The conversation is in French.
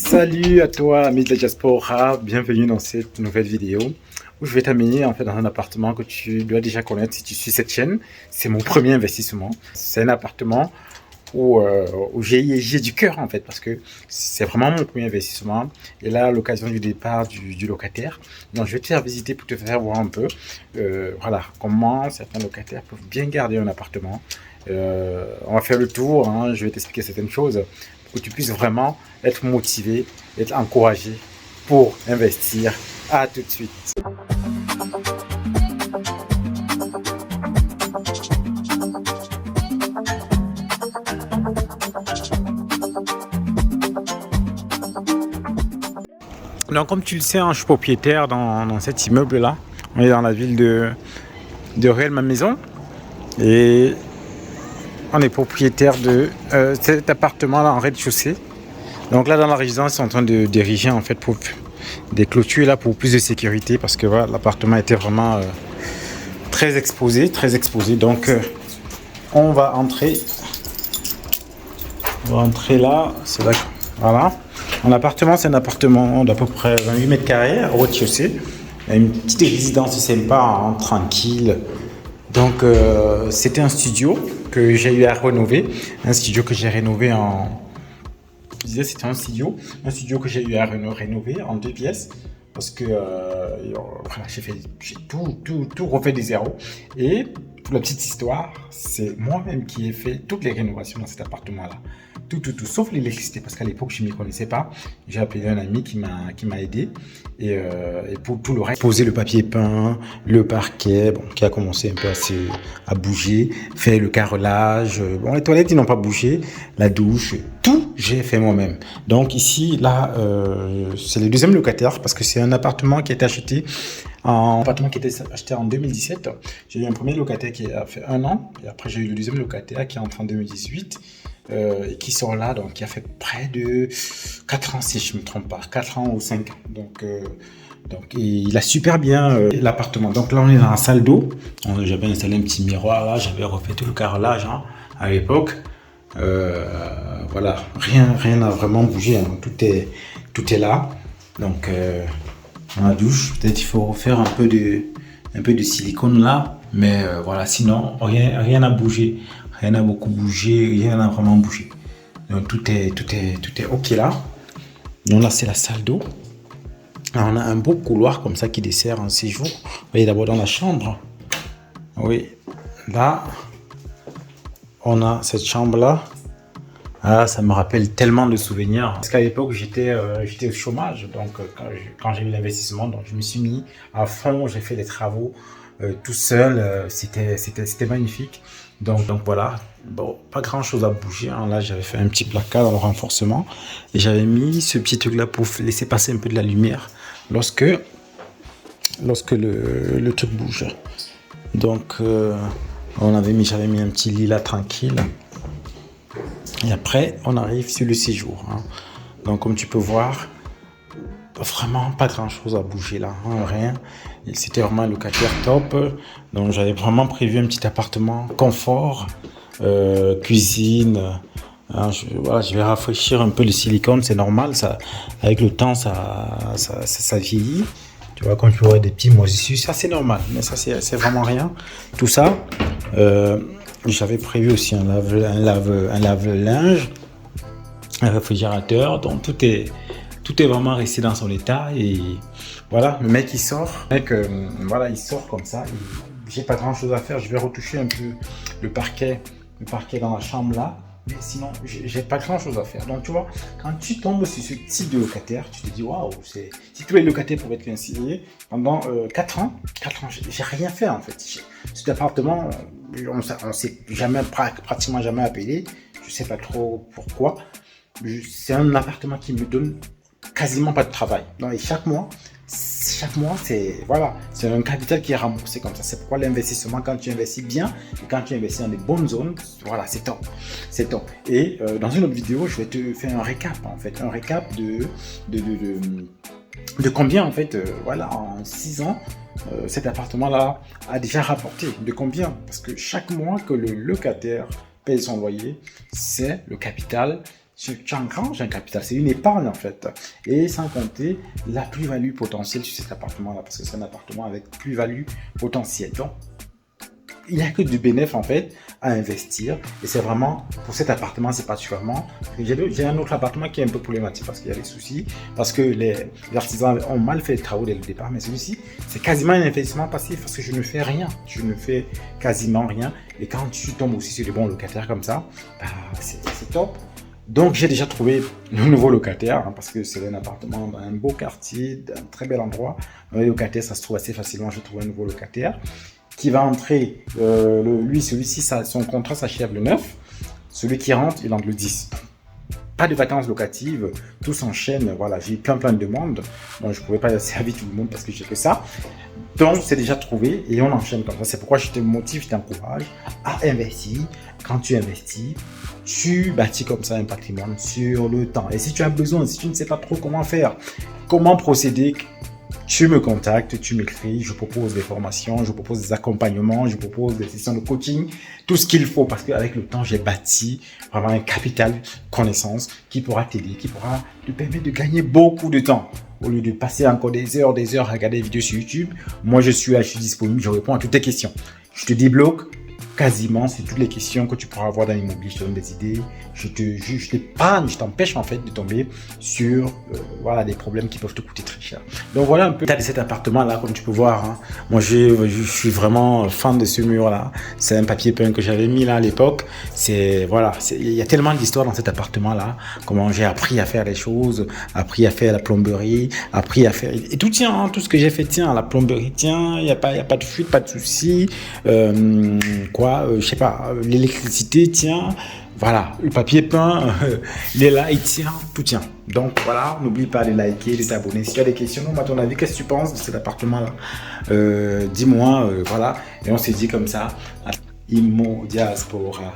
Salut à toi, ami de la diaspora, bienvenue dans cette nouvelle vidéo où je vais t'amener en fait dans un appartement que tu dois déjà connaître si tu suis cette chaîne. C'est mon premier investissement. C'est un appartement où j'ai du cœur en fait parce que c'est vraiment mon premier investissement. Et là, à l'occasion du départ du locataire, donc je vais te faire visiter pour te faire voir un peu voilà, comment certains locataires peuvent bien garder un appartement. On va faire le tour, hein, je vais t'expliquer certaines choses pour que tu puisses vraiment être motivé, être encouragé pour investir. À tout de suite. Donc comme tu le sais, hein, je suis propriétaire dans cet immeuble-là. On est dans la ville de Rueil-Malmaison et on est propriétaire de cet appartement-là en rez-de-chaussée. Donc là, dans la résidence, ils sont en train de d'ériger en fait pour des clôtures là pour plus de sécurité parce que voilà, l'appartement était vraiment très exposé. Donc on va entrer là. C'est là. Voilà. Mon appartement, c'est un appartement d'à peu près 28 mètres carrés au rez-de-chaussée. Il y a une petite résidence sympa, hein, tranquille. Donc c'était un studio que j'ai eu à rénover. Un studio que j'ai rénové en... Je disais c'était un studio que j'ai eu à rénover en 2 pièces. Parce que voilà, j'ai tout refait des zéros. Et pour la petite histoire, c'est moi-même qui ai fait toutes les rénovations dans cet appartement-là. Tout, sauf l'électricité, parce qu'à l'époque, je ne m'y connaissais pas. J'ai appelé un ami qui m'a aidé. Et pour tout le reste, poser le papier peint, le parquet, bon, qui a commencé un peu à bouger, faire le carrelage. Bon, les toilettes, ils n'ont pas bougé. La douche, tout, j'ai fait moi-même. Donc ici, là, c'est le deuxième locataire, parce que c'est un appartement qui a été acheté en 2017. J'ai eu un premier locataire qui a fait 1 an, et après j'ai eu le deuxième locataire qui est entré en 2018. Et qui sort là, donc qui a fait près de 4 ans si je ne me trompe pas, 4 ans ou 5 ans. Donc il a super bien l'appartement. Donc là on est dans la salle d'eau. J'avais installé un petit miroir là, j'avais refait tout le carrelage hein, à l'époque. Voilà, rien n'a vraiment bougé, hein. Tout est là. Donc dans la douche, peut-être il faut refaire un peu de silicone là, mais voilà, sinon rien n'a bougé. Rien n'a beaucoup bougé, rien n'a vraiment bougé. Donc tout est ok là. Donc là c'est la salle d'eau. On a un beau couloir comme ça qui dessert un séjour. Vous voyez d'abord dans la chambre. Oui, là on a cette chambre là. Ah, ça me rappelle tellement de souvenirs. Parce qu'à l'époque j'étais au chômage. Donc quand j'ai eu l'investissement, donc je me suis mis à fond. J'ai fait les travaux tout seul. C'était magnifique. Donc voilà, bon, pas grand chose à bouger, hein. Là j'avais fait un petit placard dans le renforcement et j'avais mis ce petit truc là pour laisser passer un peu de la lumière lorsque le truc bouge. Donc j'avais mis un petit lit là tranquille et après on arrive sur le séjour, hein. Donc comme tu peux voir, vraiment pas grand chose à bouger là, hein, rien. C'était vraiment un locataire top. Donc j'avais vraiment prévu un petit appartement confort, cuisine. Hein, je vais rafraîchir un peu le silicone, c'est normal, ça, avec le temps ça vieillit. Tu vois, quand tu vois des petits moisissures, ça c'est normal, mais ça c'est vraiment rien. Tout ça, j'avais prévu aussi un lave-linge, un réfrigérateur, donc tout est vraiment resté dans son état. Et voilà, le mec il sort. Voilà, il sort comme ça. J'ai pas grand chose à faire. Je vais retoucher un peu le parquet dans la chambre là. Mais sinon, j'ai pas grand chose à faire. Donc tu vois, quand tu tombes sur ce type de locataire, tu te dis waouh, si tous les locataires pouvaient être ainsi pendant 4 ans, j'ai rien fait en fait. Cet appartement, on s'est pratiquement jamais appelé. Je sais pas trop pourquoi. C'est un appartement qui me donne quasiment pas de travail. Donc, et chaque mois, c'est un capital qui est remboursé comme ça. C'est pourquoi l'investissement, quand tu investis bien et quand tu investis dans des bonnes zones, voilà, c'est top. Et dans une autre vidéo, je vais te faire un récap en fait, de combien en fait, voilà, en 6 ans, cet appartement-là a déjà rapporté. De combien? Parce que chaque mois que le locataire paye son loyer, c'est le capital tu engranges un capital, c'est une épargne en fait. Et sans compter la plus-value potentielle sur cet appartement-là, parce que c'est un appartement avec plus-value potentielle. Donc, il n'y a que du bénéfice en fait à investir. Et c'est vraiment, pour cet appartement, c'est particulièrement. J'ai un autre appartement qui est un peu problématique parce qu'il y a des soucis, parce que les artisans ont mal fait les travaux dès le départ. Mais celui-ci, c'est quasiment un investissement passif parce que je ne fais rien. Je ne fais quasiment rien. Et quand tu tombes aussi sur des bons locataires comme ça, bah, c'est top. Donc, j'ai déjà trouvé le nouveau locataire, hein, parce que c'est un appartement dans un beau quartier, d'un très bel endroit. Les locataires, ça se trouve assez facilement. J'ai trouvé un nouveau locataire qui va entrer, celui-ci, son contrat s'achève le 9. Celui qui rentre, il entre le 10. Pas de vacances locatives, tout s'enchaîne. Voilà, j'ai eu plein de demandes. Donc, je ne pouvais pas servir tout le monde parce que j'ai que ça. Donc, c'est déjà trouvé et on enchaîne comme ça. C'est pourquoi je te motive, je t'encourage à investir. Quand tu investis, tu bâtis comme ça un patrimoine sur le temps. Et si tu as besoin, si tu ne sais pas trop comment faire, comment procéder, tu me contactes, tu m'écris, je propose des formations, je propose des accompagnements, je propose des sessions de coaching, tout ce qu'il faut parce qu'avec le temps, j'ai bâti vraiment un capital connaissance qui pourra t'aider, qui pourra te permettre de gagner beaucoup de temps. Au lieu de passer encore des heures à regarder des vidéos sur YouTube, moi je suis là, je suis disponible, je réponds à toutes tes questions. Je te débloque quasiment c'est toutes les questions que tu pourras avoir dans l'immobilier. Je te donne des idées, je t'épargne, je t'empêche en fait de tomber sur voilà, des problèmes qui peuvent te coûter très cher. Donc voilà un peu l'état de cet appartement là, comme tu peux voir. Hein. Moi je suis vraiment fan de ce mur là. C'est un papier peint que j'avais mis là à l'époque. Voilà, il y a tellement d'histoires dans cet appartement là. Comment j'ai appris à faire les choses, appris à faire la plomberie, appris à faire et tout tient, hein, tout ce que j'ai fait tient. La plomberie tient, il y a pas de fuite, pas de souci. Je sais pas, l'électricité tient, voilà, le papier peint, il est là, il tient, tout tient. Donc voilà, n'oublie pas de liker, de t'abonner. Si tu as des questions, à ton avis, qu'est-ce que tu penses de cet appartement-là? Dis-moi, voilà, et on s'est dit comme ça, Immo Diaspora.